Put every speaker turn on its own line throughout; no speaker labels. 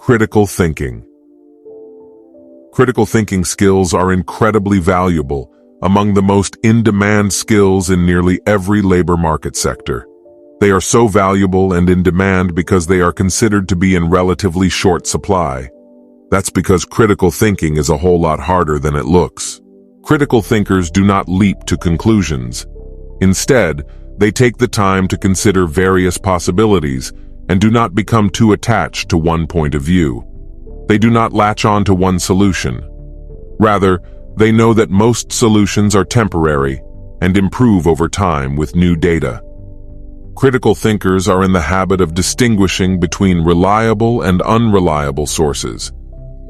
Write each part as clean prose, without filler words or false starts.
Critical thinking. Critical thinking skills are incredibly valuable, among the most in-demand skills in nearly every labor market sector. They are so valuable and in demand because they are considered to be in relatively short supply. That's because critical thinking is a whole lot harder than it looks. Critical thinkers do not leap to conclusions. Instead, they take the time to consider various possibilities and do not become too attached to one point of view. They do not latch on to one solution. Rather, they know that most solutions are temporary and improve over time with new data. Critical thinkers are in the habit of distinguishing between reliable and unreliable sources.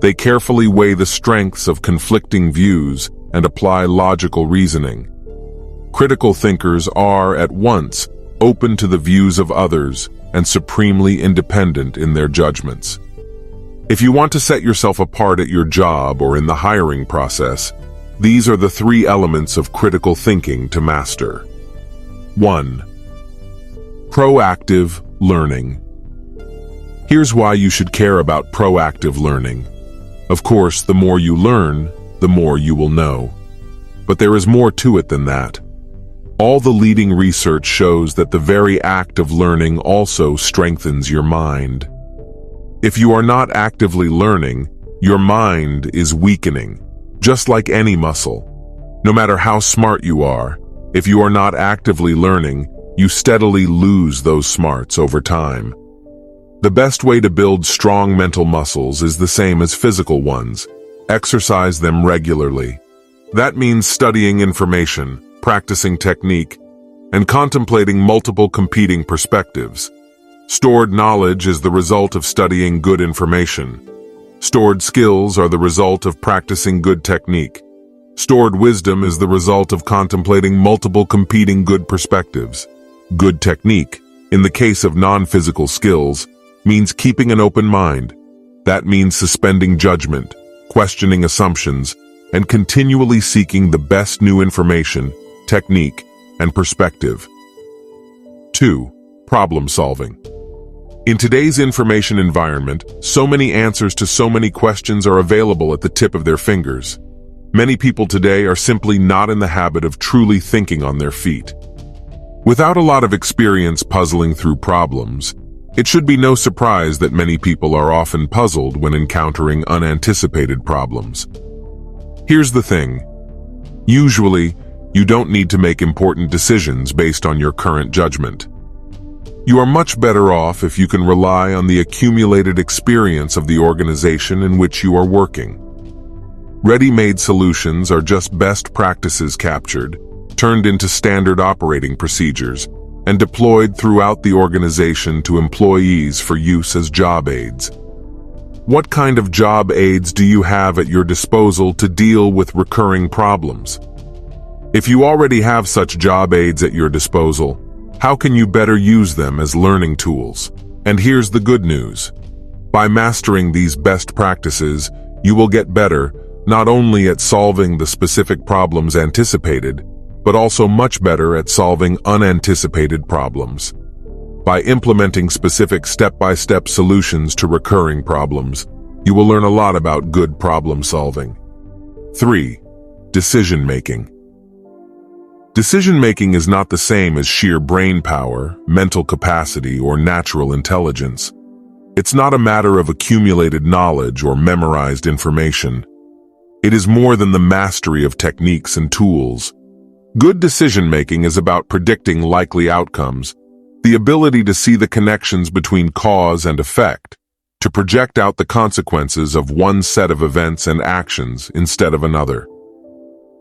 They carefully weigh the strengths of conflicting views and apply logical reasoning. Critical thinkers are, at once, open to the views of others and supremely independent in their judgments. If you want to set yourself apart at your job or in the hiring process, these are the 3 elements of critical thinking to master. 1. Proactive learning. Here's why you should care about proactive learning. Of course, the more you learn, the more you will know. But there is more to it than that. All the leading research shows that the very act of learning also strengthens your mind. If you are not actively learning, your mind is weakening, just like any muscle. No matter how smart you are, if you are not actively learning, you steadily lose those smarts over time. The best way to build strong mental muscles is the same as physical ones. Exercise them regularly. That means studying information, practicing technique, and contemplating multiple competing perspectives. Stored knowledge is the result of studying good information. Stored skills are the result of practicing good technique. Stored wisdom is the result of contemplating multiple competing good perspectives. Good technique, in the case of non-physical skills, means keeping an open mind. That means suspending judgment, questioning assumptions, and continually seeking the best new information, technique, and perspective. 2. Problem solving. In today's information environment, so many answers to so many questions are available at the tip of their fingers. Many people today are simply not in the habit of truly thinking on their feet. Without a lot of experience puzzling through problems, it should be no surprise that many people are often puzzled when encountering unanticipated problems. Here's the thing. Usually, you don't need to make important decisions based on your current judgment. You are much better off if you can rely on the accumulated experience of the organization in which you are working. Ready-made solutions are just best practices captured, turned into standard operating procedures, and deployed throughout the organization to employees for use as job aids. What kind of job aids do you have at your disposal to deal with recurring problems? If you already have such job aids at your disposal, how can you better use them as learning tools? And here's the good news. By mastering these best practices, you will get better not only at solving the specific problems anticipated, but also much better at solving unanticipated problems. By implementing specific step-by-step solutions to recurring problems, you will learn a lot about good problem solving. 3. Decision-making. Decision-making is not the same as sheer brain power, mental capacity, or natural intelligence. It's not a matter of accumulated knowledge or memorized information. It is more than the mastery of techniques and tools. Good decision-making is about predicting likely outcomes, the ability to see the connections between cause and effect, to project out the consequences of one set of events and actions instead of another.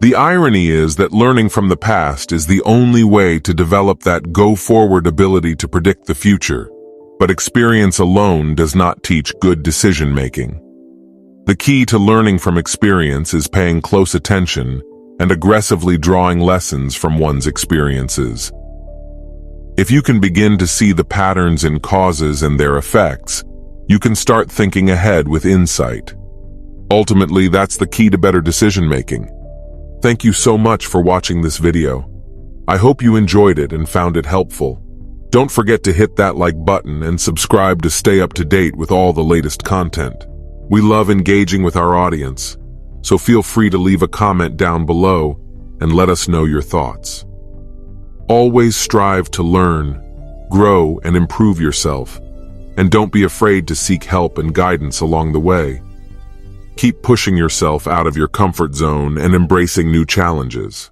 The irony is that learning from the past is the only way to develop that go-forward ability to predict the future, but experience alone does not teach good decision-making. The key to learning from experience is paying close attention and aggressively drawing lessons from one's experiences. If you can begin to see the patterns in causes and their effects, you can start thinking ahead with insight. Ultimately, that's the key to better decision-making. Thank you so much for watching this video. I hope you enjoyed it and found it helpful. Don't forget to hit that like button and subscribe to stay up to date with all the latest content. We love engaging with our audience, so feel free to leave a comment down below and let us know your thoughts. Always strive to learn, grow, and improve yourself, and don't be afraid to seek help and guidance along the way. Keep pushing yourself out of your comfort zone and embracing new challenges.